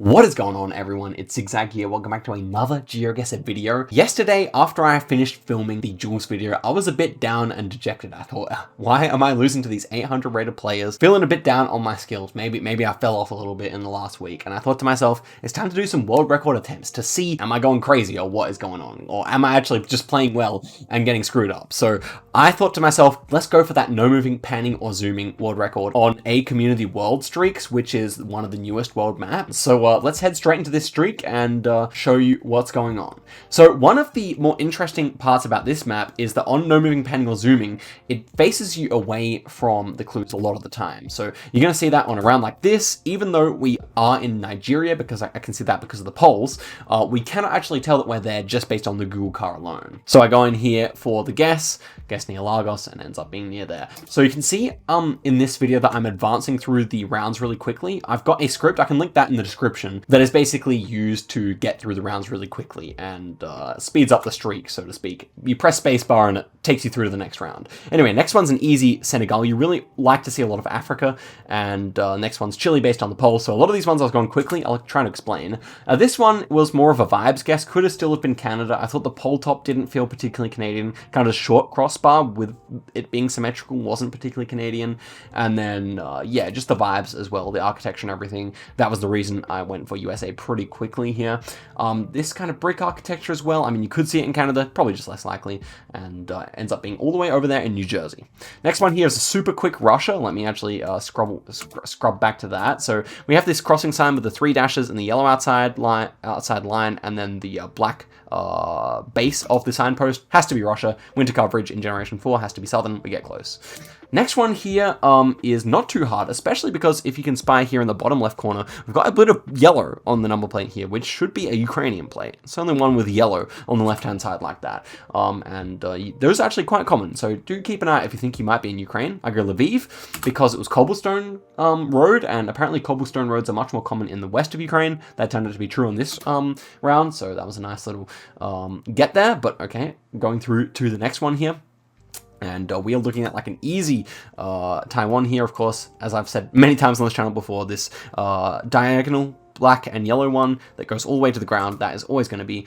What is going on, everyone? It's Zigzag here. Welcome back to another GeoGuessr video. Yesterday, after I finished filming the Jules video, I was a bit down and dejected. I thought, why am I losing to these 800 rated players? Feeling a bit down on my skills. Maybe I fell off a little bit in the last week. And I thought to myself, it's time to do some world record attempts to see, am I going crazy or what is going on? Or am I actually just playing well and getting screwed up? So I thought to myself, let's go for that no moving, panning, or zooming world record on a community world streaks, which is one of the newest world maps. So let's head straight into this streak and show you what's going on. So one of the more interesting parts about this map is that on no moving, panning, or zooming, it faces you away from the clues a lot of the time. So you're going to see that on a round like this, even though we are in Nigeria, because I can see that because of the poles, we cannot actually tell that we're there just based on the Google car alone. So I go in here for the guess near Lagos, and ends up being near there. So you can see in this video that I'm advancing through the rounds really quickly. I've got a script, I can link that in the description, that is basically used to get through the rounds really quickly and speeds up the streak, so to speak. You press spacebar and it takes you through to the next round. Anyway, next one's an easy Senegal. You really like to see a lot of Africa, and next one's Chile based on the poles. So a lot of these ones I was going quickly. I'll try to explain. This one was more of a vibes guess. Could have still have been Canada. I thought the pole top didn't feel particularly Canadian. Kind of a short crossbar with it being symmetrical wasn't particularly Canadian. And then, yeah, just the vibes as well, the architecture and everything. That was the reason I went for USA pretty quickly here. This kind of brick architecture as well. I mean, you could see it in Canada, probably just less likely, and ends up being all the way over there in New Jersey. Next one here is a super quick Russia. Let me actually scrub back to that. So we have this crossing sign with the 3 dashes and the yellow outside line, and then the black base of the signpost. Has to be Russia. Winter coverage in Generation 4 has to be southern. We get close. Next one here is not too hard, especially because if you can spy here in the bottom left corner, we've got a bit of yellow on the number plate here, which should be a Ukrainian plate. It's only one with yellow on the left-hand side like that. Those are actually quite common, so do keep an eye if you think you might be in Ukraine. I go Lviv because it was cobblestone road, and apparently cobblestone roads are much more common in the west of Ukraine. That turned out to be true on this round, so that was a nice little get there. But okay, going through to the next one here. And we are looking at like an easy Taiwan here, of course, as I've said many times on this channel before, this diagonal black and yellow one that goes all the way to the ground, that is always going to be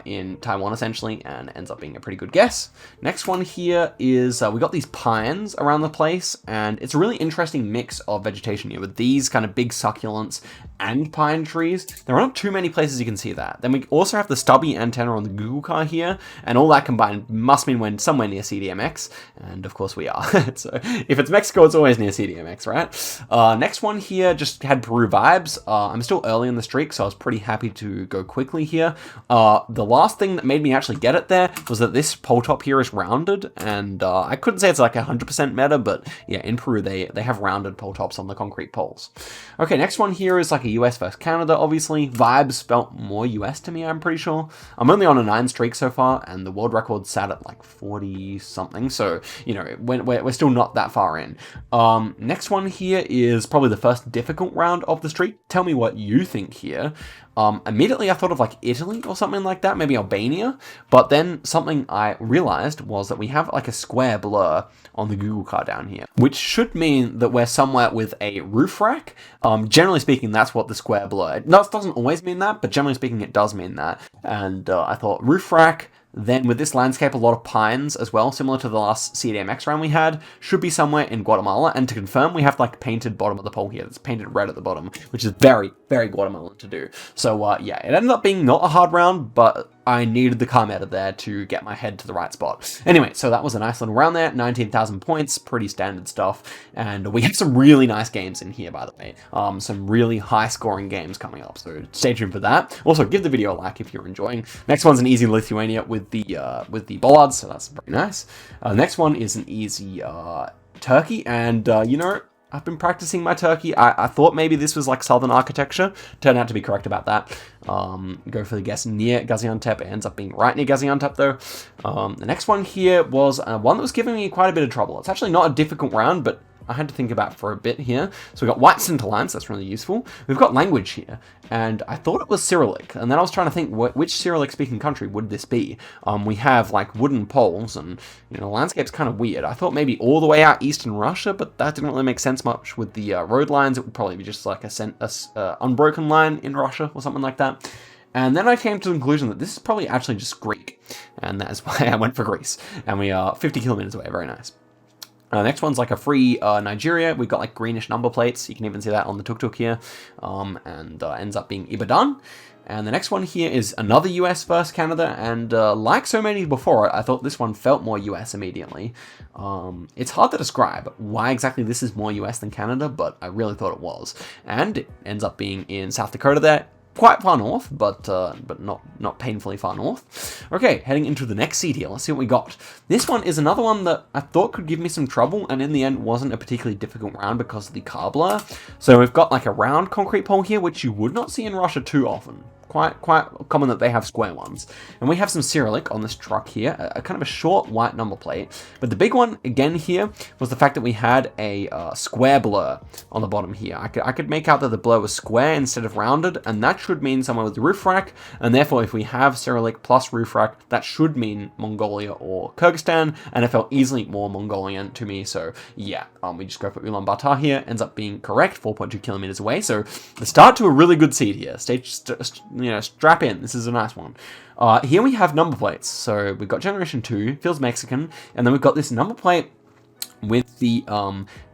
in Taiwan essentially, and ends up being a pretty good guess. Next one here is we got these pines around the place, and it's a really interesting mix of vegetation here with these kind of big succulents and pine trees. There are not too many places you can see that. Then we also have the stubby antenna on the Google car here, and all that combined must mean we're somewhere near CDMX, and of course we are. So if it's Mexico, it's always near CDMX, right? Next one here just had Peru vibes. I'm still early in the streak, so I was pretty happy to go quickly here. The last thing that made me actually get it there was that this pole top here is rounded, and I couldn't say it's like 100% meta, but yeah, in Peru they have rounded pole tops on the concrete poles. Okay, next one here is like a US versus Canada, obviously. Vibes felt more US to me, I'm pretty sure. I'm only on a 9 streak so far, and the world record sat at like 40 something, so you know, we're still not that far in. Next one here is probably the first difficult round of the streak. Tell me what you think here. Immediately I thought of like Italy or something like that, maybe Albania, but then something I realized was that we have like a square blur on the Google car down here, which should mean that we're somewhere with a roof rack. Generally speaking, that's what the square blur, that doesn't always mean that, but generally speaking it does mean that. And I thought roof rack, then with this landscape, a lot of pines as well, similar to the last CDMX round we had, should be somewhere in Guatemala. And to confirm, we have like painted bottom of the pole here. It's painted red at the bottom, which is very, very Guatemalan to do. So yeah, it ended up being not a hard round, but I needed the car meta there to get my head to the right spot. Anyway, so that was a nice little round there, 19,000 points, pretty standard stuff. And we have some really nice games in here, by the way. Some really high scoring games coming up, so stay tuned for that. Also, give the video a like if you're enjoying. Next one's an easy Lithuania with the bollards, so that's very nice. Next one is an easy Turkey, and you know, I've been practicing my Turkey. I thought maybe this was like southern architecture. Turned out to be correct about that. Go for the guess near Gaziantep. It ends up being right near Gaziantep though. The next one here was one that was giving me quite a bit of trouble. It's actually not a difficult round, but I had to think about for a bit here. So we've got white center lines, that's really useful. We've got language here, and I thought it was Cyrillic, and then I was trying to think which Cyrillic speaking country would this be. We have like wooden poles, and you know, the landscape's kind of weird. I thought maybe all the way out east in Russia, but that didn't really make sense much with the road lines. It would probably be just like a unbroken line in Russia or something like that. And then I came to the conclusion that this is probably actually just Greek, and that is why I went for Greece. And we are 50 kilometers away, very nice. Next one's like a free Nigeria. We've got like greenish number plates. You can even see that on the tuk-tuk here, and ends up being Ibadan. And the next one here is another US versus Canada, and like so many before, I thought this one felt more US immediately. It's hard to describe why exactly this is more US than Canada, but I really thought it was. And it ends up being in South Dakota there. Quite far north, but not painfully far north. Okay, heading into the next seed here. Let's see what we got. This one is another one that I thought could give me some trouble, and in the end wasn't a particularly difficult round because of the car blur. So we've got like a round concrete pole here, which you would not see in Russia too often. Quite common that they have square ones. And we have some Cyrillic on this truck here, a kind of a short white number plate. But the big one, again here, was the fact that we had a square blur on the bottom here. I could make out that the blur was square instead of rounded, and that should mean somewhere with roof rack, and therefore if we have Cyrillic plus roof rack, that should mean Mongolia or Kyrgyzstan, and it felt easily more Mongolian to me, so yeah, we just go for Ulaanbaatar here, ends up being correct, 4.2 kilometers away, so the start to a really good seed here. Strap in, this is a nice one. Here we have number plates. So we've got Generation 2, feels Mexican, and then we've got this number plate with the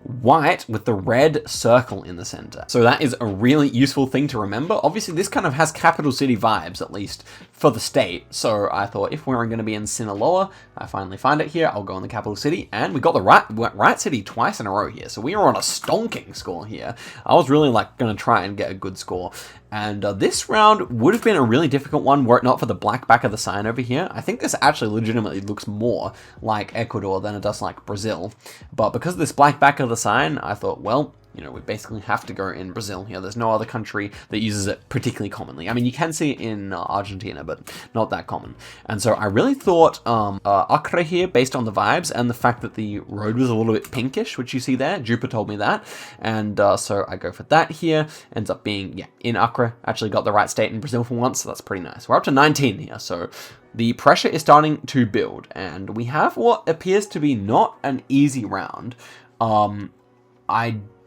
white with the red circle in the center. So that is a really useful thing to remember. Obviously, this kind of has capital city vibes, at least for the state. So I thought if we were going to be in Sinaloa, I finally find it here, I'll go in the capital city. And we got the right city twice in a row here. So we are on a stonking score here. I was really like going to try and get a good score. And this round would have been a really difficult one were it not for the black back of the sign over here. I think this actually legitimately looks more like Ecuador than it does like Brazil. But because of this black back of the sign, I thought, well, you know, we basically have to go in Brazil here. There's no other country that uses it particularly commonly. I mean, you can see it in Argentina, but not that common. And so I really thought Acre here, based on the vibes and the fact that the road was a little bit pinkish, which you see there. Jupiter told me that. And so I go for that here. Ends up being, yeah, in Acre. Actually got the right state in Brazil for once, so that's pretty nice. We're up to 19 here, so the pressure is starting to build. And we have what appears to be not an easy round.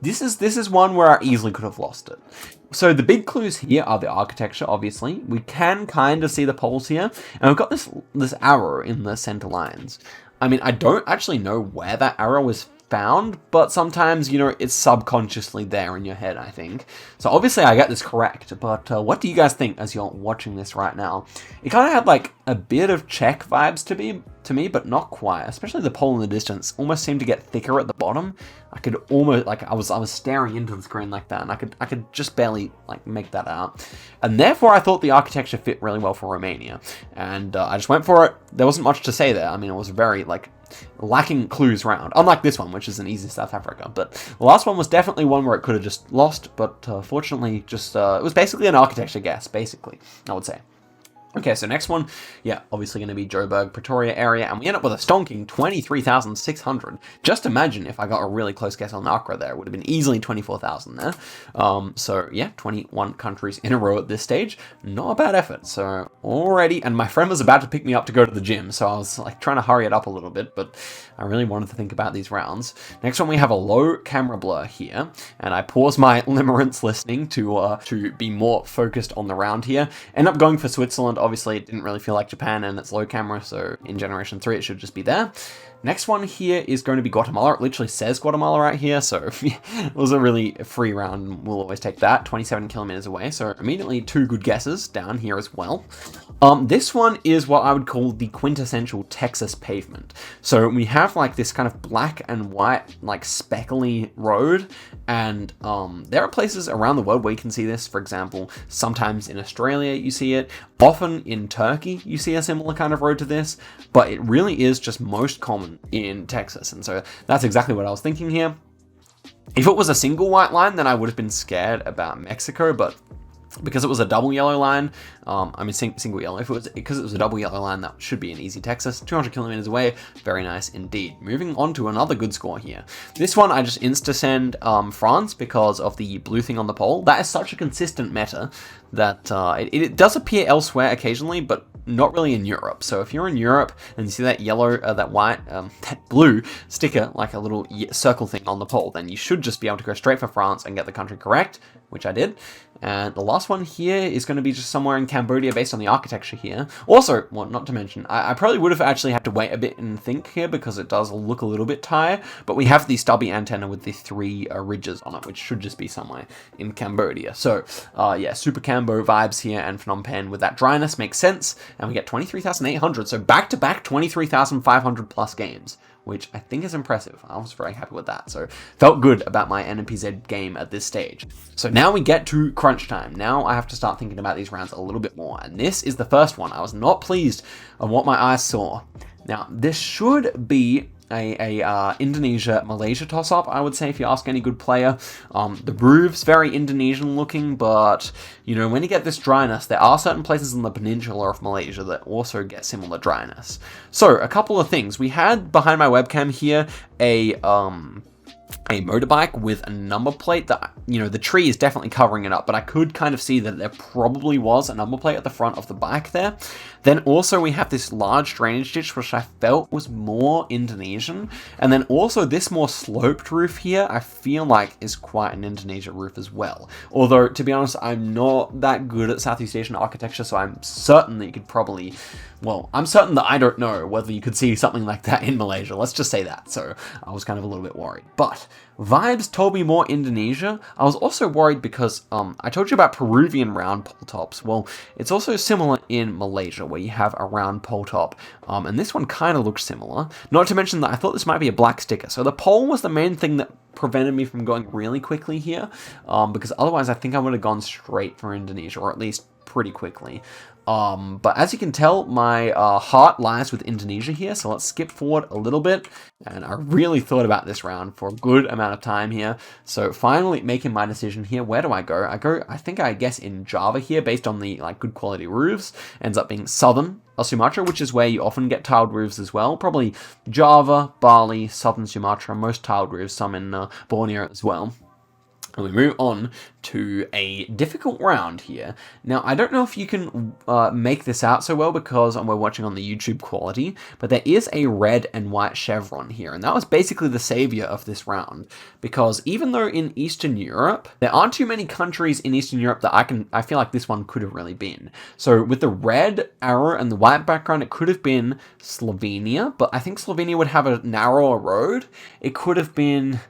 This is one where I easily could have lost it. So the big clues here are the architecture, obviously. We can kind of see the poles here. And we've got this arrow in the center lines. I mean, I don't actually know where that arrow was found, but sometimes, you know, it's subconsciously there in your head, I think. So obviously I get this correct, but what do you guys think as you're watching this right now? It kind of had like a bit of Czech vibes to me, but not quite. Especially the pole in the distance almost seemed to get thicker at the bottom. I could almost, like, I was staring into the screen like that, and I could just barely like make that out. And therefore I thought the architecture fit really well for Romania, and I just went for it. There wasn't much to say there. I mean, it was very like lacking clues round, unlike this one, which is an easy South Africa. But the last one was definitely one where it could have just lost, but fortunately just it was basically an architecture guess, basically, I would say. Okay, so next one, yeah, obviously going to be Joburg, Pretoria area, and we end up with a stonking 23,600. Just imagine if I got a really close guess on Accra there, it would have been easily 24,000 there. So yeah, 21 countries in a row at this stage, not a bad effort. So already, and my friend was about to pick me up to go to the gym, so I was like trying to hurry it up a little bit, but I really wanted to think about these rounds. Next one, we have a low camera blur here, and I paused my limerence listening to be more focused on the round here. End up going for Switzerland. Obviously, it didn't really feel like Japan, and it's low camera, so in Generation 3, it should just be there. Next one here is going to be Guatemala. It literally says Guatemala right here, so it was a really free round. We'll always take that. 27 kilometers away, so immediately 2 good guesses down here as well. This one is what I would call the quintessential Texas pavement. So we have like this kind of black and white, like speckly road, and there are places around the world where you can see this. For example, sometimes in Australia you see it. Often in Turkey you see a similar kind of road to this, but it really is just most common in Texas, and so that's exactly what I was thinking here. If it was a single white line, then I would have been scared about Mexico, but because it was a double yellow line, I mean single yellow, because it was a double yellow line, that should be an easy Texas. 200 kilometers away, very nice indeed. Moving on to another good score here. This one I just insta-send France because of the blue thing on the pole. That is such a consistent meta that it does appear elsewhere occasionally, but not really in Europe. So if you're in Europe and you see that yellow, that white, that blue sticker, like a little circle thing on the pole, then you should just be able to go straight for France and get the country correct, which I did. And the last one here is going to be just somewhere in Cambodia based on the architecture here. Also, well, not to mention, I probably would have actually had to wait a bit and think here because it does look a little bit Thai, but we have the stubby antenna with the 3 ridges on it, which should just be somewhere in Cambodia. So, yeah, super Cambo vibes here, and Phnom Penh with that dryness makes sense, and we get 23,800, so back-to-back 23,500 plus games, which I think is impressive. I was very happy with that, so felt good about my NMPZ game at this stage. So now we get to crunch time. Now I have to start thinking about these rounds a little bit more, and this is the first one. I was not pleased on what my eyes saw. Now, this should be a Indonesia-Malaysia toss-up, I would say, if you ask any good player. The roof's very Indonesian looking, but, you know, when you get this dryness, there are certain places in the peninsula of Malaysia that also get similar dryness. So, a couple of things. We had, behind my webcam here, a motorbike with a number plate that, you know, the tree is definitely covering it up, but I could kind of see that there probably was a number plate at the front of the bike there. Then also we have this large drainage ditch, which I felt was more Indonesian. And then also this more sloped roof here, I feel like is quite an Indonesia roof as well. Although, to be honest, I'm not that good at Southeast Asian architecture, so I'm certain that you could probably, well, I'm certain that I don't know whether you could see something like that in Malaysia. Let's just say that. So I was kind of a little bit worried. But vibes told me more Indonesia. I was also worried because I told you about Peruvian round pole tops. Well, it's also similar in Malaysia, where you have a round pole top. And this one kind of looks similar. Not to mention that I thought this might be a black sticker. So the pole was the main thing that prevented me from going really quickly here. Because otherwise I think I would have gone straight for Indonesia, or at least pretty quickly. But as you can tell, my heart lies with Indonesia here, so let's skip forward a little bit. And I really thought about this round for a good amount of time here. So finally making my decision here. Where do I go? I guess in Java here, based on the good quality roofs. Ends up being southern Sumatra, which is where you often get tiled roofs as well. Probably Java, Bali, southern Sumatra, most tiled roofs, some in Borneo as well. And we move on to a difficult round here. Now, I don't know if you can make this out so well because we're watching on the YouTube quality, but there is a red and white chevron here, and that was basically the savior of this round. Because even though in Eastern Europe, there aren't too many countries in Eastern Europe that I feel like this one could have really been. So with the red arrow and the white background, it could have been Slovenia, but I think Slovenia would have a narrower road. It could have been...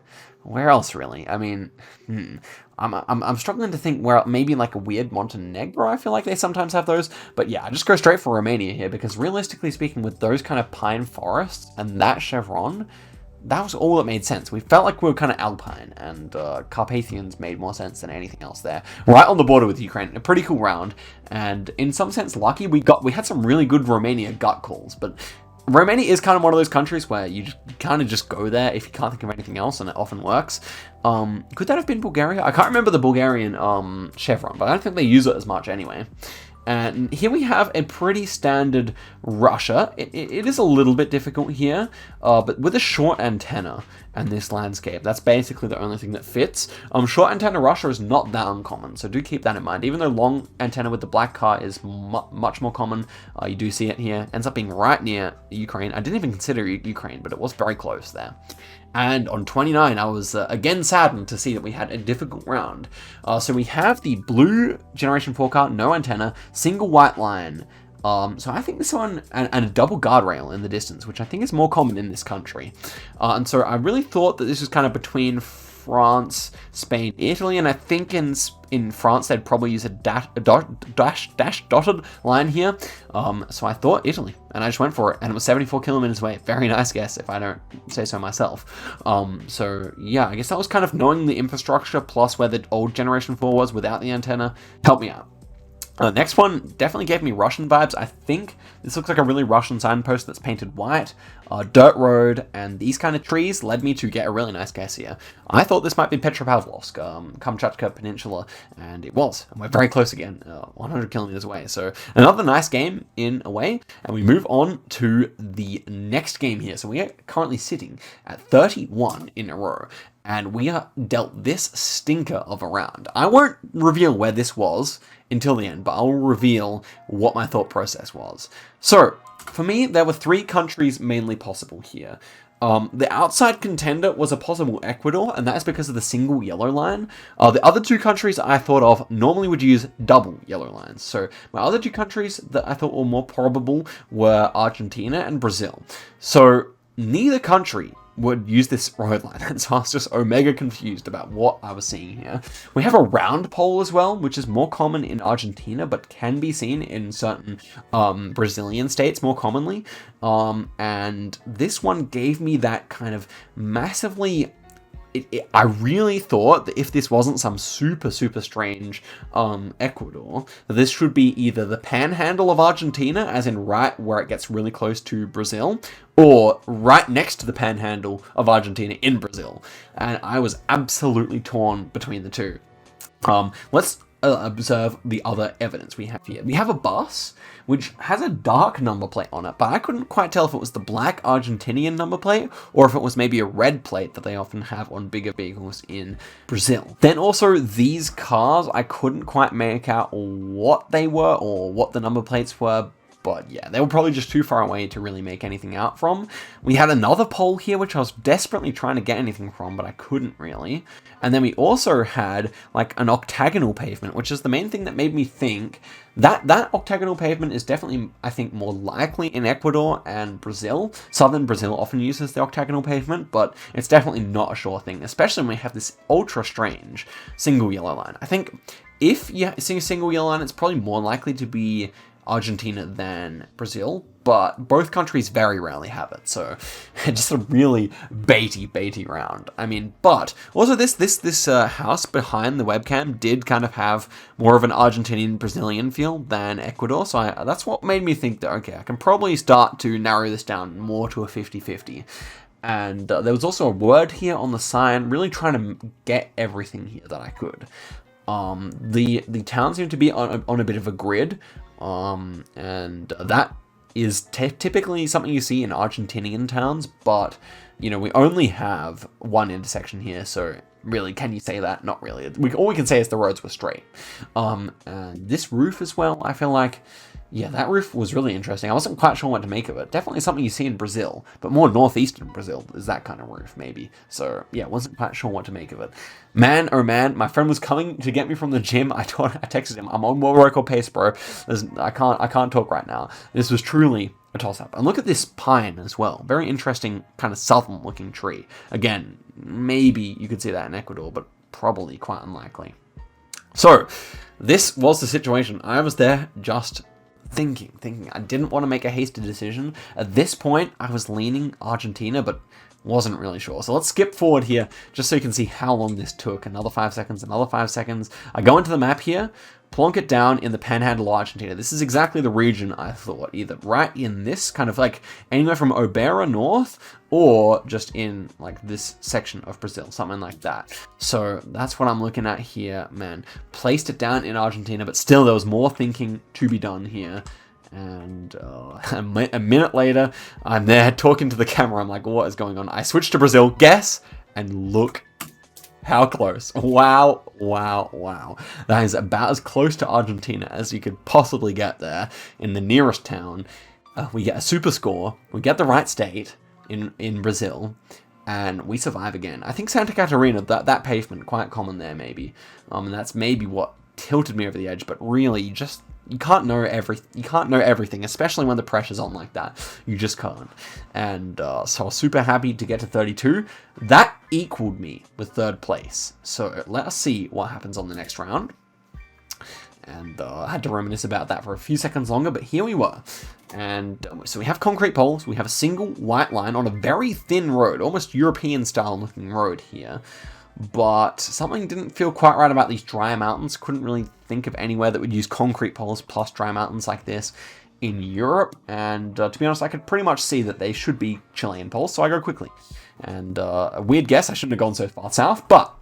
where else, really? I mean, I'm struggling to think where, maybe like a weird Montenegro. I feel like they sometimes have those. But yeah, I just go straight for Romania here because realistically speaking, with those kind of pine forests and that chevron, that was all that made sense. We felt like we were kind of alpine, and Carpathians made more sense than anything else there. Right on the border with Ukraine, a pretty cool round, and in some sense lucky. We had some really good Romania gut calls, but Romania is kind of one of those countries where you kind of just go there if you can't think of anything else, and it often works. Could that have been Bulgaria? I can't remember the Bulgarian chevron, but I don't think they use it as much anyway. And here we have a pretty standard Russia. It is a little bit difficult here, but with a short antenna and this landscape, that's basically the only thing that fits. Short antenna Russia is not that uncommon, so do keep that in mind. Even though long antenna with the black car is much more common, you do see it here. Ends up being right near Ukraine. I didn't even consider Ukraine, but it was very close there. And on 29, I was again saddened to see that we had a difficult round. So we have the blue Generation 4 car, no antenna, single white line. So I think this one, and a double guardrail in the distance, which I think is more common in this country. And so I really thought that this was kind of between France, Spain, Italy, and I think in France they'd probably use a dotted line here. So I thought Italy, and I just went for it, and it was 74 kilometers away. Very nice guess, if I don't say so myself. So yeah, I guess that was kind of knowing the infrastructure plus where the old Generation 4 was without the antenna helped me out. Next one definitely gave me Russian vibes. I think this looks like a really Russian signpost that's painted white. Dirt road and these kind of trees led me to get a really nice guess here. I thought this might be Petropavlovsk, Kamchatka Peninsula, and it was. And we're very close again, 100 kilometers away. So another nice game in a way. And we move on to the next game here. So we are currently sitting at 31 in a row. And we are dealt this stinker of a round. I won't reveal where this was until the end, but I will reveal what my thought process was. So, for me, there were 3 countries mainly possible here. The outside contender was a possible Ecuador, and that is because of the single yellow line. The other 2 countries I thought of normally would use double yellow lines. So, my other 2 countries that I thought were more probable were Argentina and Brazil. So, neither country would use this road line, and so I was just omega confused about what I was seeing here. We have a round pole as well, which is more common in Argentina, but can be seen in certain Brazilian states more commonly. And this one gave me that kind of massively... I really thought that if this wasn't some super strange Ecuador, this should be either the panhandle of Argentina, as in right where it gets really close to Brazil, or right next to the panhandle of Argentina in Brazil. And I was absolutely torn between the two. Let's observe the other evidence we have here. We have a bus, which has a dark number plate on it, but I couldn't quite tell if it was the black Argentinian number plate, or if it was maybe a red plate that they often have on bigger vehicles in Brazil. Then also these cars, I couldn't quite make out what they were, or what the number plates were, but yeah, they were probably just too far away to really make anything out from. We had another pole here, which I was desperately trying to get anything from, but I couldn't really. And then we also had like an octagonal pavement, which is the main thing that made me think that octagonal pavement is definitely, I think, more likely in Ecuador and Brazil. Southern Brazil often uses the octagonal pavement, but it's definitely not a sure thing, especially when we have this ultra strange single yellow line. I think if you see a single yellow line, it's probably more likely to be Argentina than Brazil, but both countries very rarely have it, so just a really baity round. I mean, but also this house behind the webcam did kind of have more of an Argentinian Brazilian feel than Ecuador, so that's what made me think that, okay, I can probably start to narrow this down more to a 50-50. And there was also a word here on the sign, really trying to get everything here that I could. The town seemed to be on a bit of a grid, and that is typically something you see in Argentinian towns, but, you know, we only have one intersection here, so really, can you say that? Not really. All we can say is the roads were straight. And this roof as well, I feel like, yeah, that roof was really interesting. I wasn't quite sure what to make of it. Definitely something you see in Brazil, but more northeastern Brazil is that kind of roof, maybe. So, yeah, wasn't quite sure what to make of it. Man, oh man, my friend was coming to get me from the gym. I texted him, I'm on more local pace, bro. I can't talk right now. This was truly a toss-up. And look at this pine as well. Very interesting, kind of southern-looking tree. Again, maybe you could see that in Ecuador, but probably quite unlikely. So, this was the situation. I was there just thinking. I didn't want to make a hasty decision. At this point, I was leaning Argentina, but wasn't really sure. So let's skip forward here, just so you can see how long this took. Another 5 seconds, another 5 seconds. I go into the map here, plonk it down in the panhandle of Argentina. This is exactly the region I thought, either right in this, kind of like anywhere from Obeira north, or just in like this section of Brazil, something like that. So that's what I'm looking at here, man. Placed it down in Argentina, but still there was more thinking to be done here. And a minute later, I'm there talking to the camera. I'm like, what is going on? I switched to Brazil, guess, and look how close. Wow. That is about as close to Argentina as you could possibly get there in the nearest town. We get a super score, we get the right state in Brazil, and we survive again. I think Santa Catarina, that pavement, quite common there maybe. And that's maybe what tilted me over the edge, but really, you can't know everything, especially when the pressure's on like that. You just can't. And so I was super happy to get to 32. That equaled me with third place. So let us see what happens on the next round. And I had to reminisce about that for a few seconds longer, but here we were. And so we have concrete poles, we have a single white line on a very thin road, almost European style looking road here. but something didn't feel quite right about these dry mountains. Couldn't really think of anywhere that would use concrete poles plus dry mountains like this in Europe, and to be honest, I could pretty much see that they should be Chilean poles, so I go quickly. And a weird guess, I shouldn't have gone so far south, but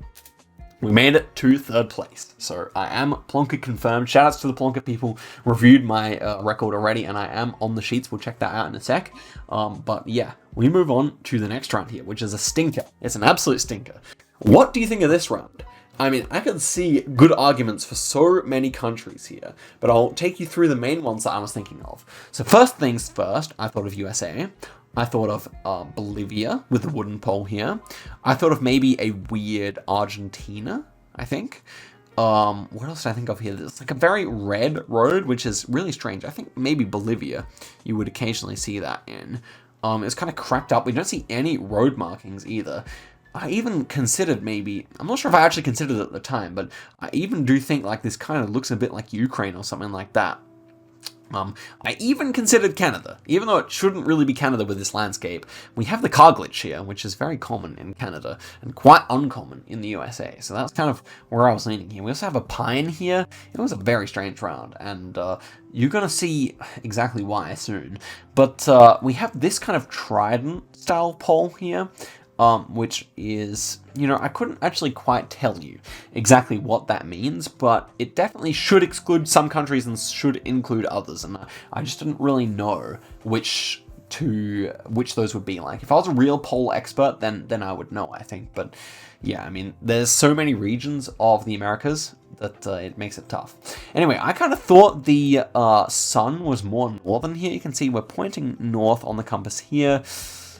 we made it to 3rd place. So I am Plonker confirmed. Shoutouts to the Plonker people, reviewed my record already, and I am on the sheets. We'll check that out in a sec. But yeah, we move on to the next round here, which is a stinker. It's an absolute stinker. What do you think of this round? I mean, I can see good arguments for so many countries here, but I'll take you through the main ones that I was thinking of. So first things first, I thought of USA. I thought of Bolivia with the wooden pole here. I thought of maybe a weird Argentina, I think. What else did I think of here? There's like a very red road, which is really strange. I think maybe Bolivia, you would occasionally see that in. It's kind of cracked up. We don't see any road markings either. I even considered maybe, I'm not sure if I actually considered it at the time, but I even do think like this kind of looks a bit like Ukraine or something like that. I even considered Canada, even though it shouldn't really be Canada with this landscape. We have the car glitch here, which is very common in Canada and quite uncommon in the USA. So that's kind of where I was leaning here. We also have a pine here. It was a very strange round, and you're going to see exactly why soon. But we have this kind of trident style pole here. Which is, you know, I couldn't actually quite tell you exactly what that means, but it definitely should exclude some countries and should include others, and I just didn't really know which those would be. Like, if I was a real poll expert, then I would know, I think, but yeah, I mean, there's so many regions of the Americas that it makes it tough. Anyway, I kind of thought the sun was more northern here. You can see we're pointing north on the compass here.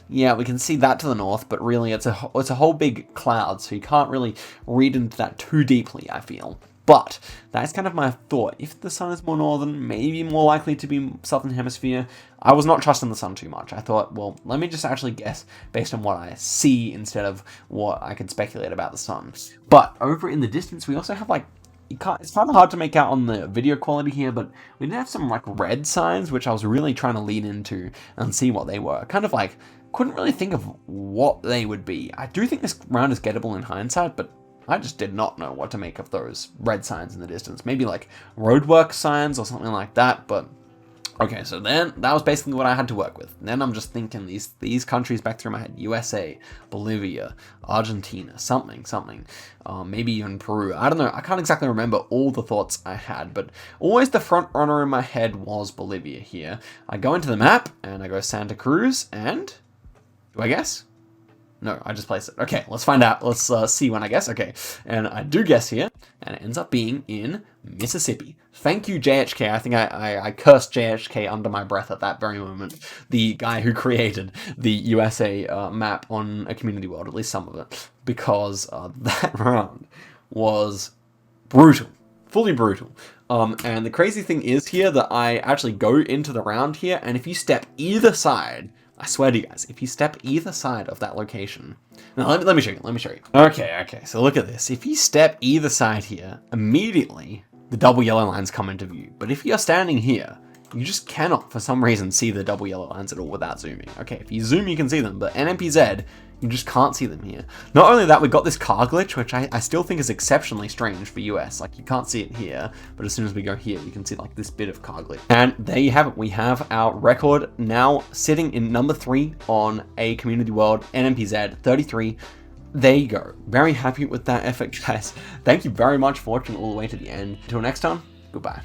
Yeah, we can see that to the north, but really it's a whole big cloud, so you can't really read into that too deeply, I feel. But that's kind of my thought. If the sun is more northern, maybe more likely to be southern hemisphere. I was not trusting the sun too much. I thought, well, let me just actually guess based on what I see instead of what I can speculate about the sun. But over in the distance, we also have like, it's kind of hard to make out on the video quality here, but we did have some like red signs, which I was really trying to lean into and see what they were. Kind of like, couldn't really think of what they would be. I do think this round is gettable in hindsight, but I just did not know what to make of those red signs in the distance. Maybe like roadwork signs or something like that, but okay, so then that was basically what I had to work with. And then I'm just thinking these countries back through my head. USA, Bolivia, Argentina, something. Maybe even Peru. I don't know. I can't exactly remember all the thoughts I had, but always the front runner in my head was Bolivia here. I go into the map and I go Santa Cruz and... do I guess? No, I just placed it. Okay, let's find out. Let's see when I guess. Okay, and I do guess here, and it ends up being in Mississippi. Thank you, JHK. I think I cursed JHK under my breath at that very moment. The guy who created the USA map on a community world, at least some of it, because that round was brutal. Fully brutal. And the crazy thing is here that I actually go into the round here, and if you step either side... I swear to you guys, if you step either side of that location... Now, let me show you. Okay, so look at this. If you step either side here, immediately the double yellow lines come into view. But if you're standing here, you just cannot, for some reason, see the double yellow lines at all without zooming. Okay, if you zoom, you can see them, but NMPZ, you just can't see them here. Not only that, we got this car glitch, which I still think is exceptionally strange for US. Like, you can't see it here, but as soon as we go here, you can see, like, this bit of car glitch. And there you have it. We have our record now sitting in number 3 on a community world, NMPZ 33. There you go. Very happy with that effort, guys. Thank you very much for watching all the way to the end. Until next time, goodbye.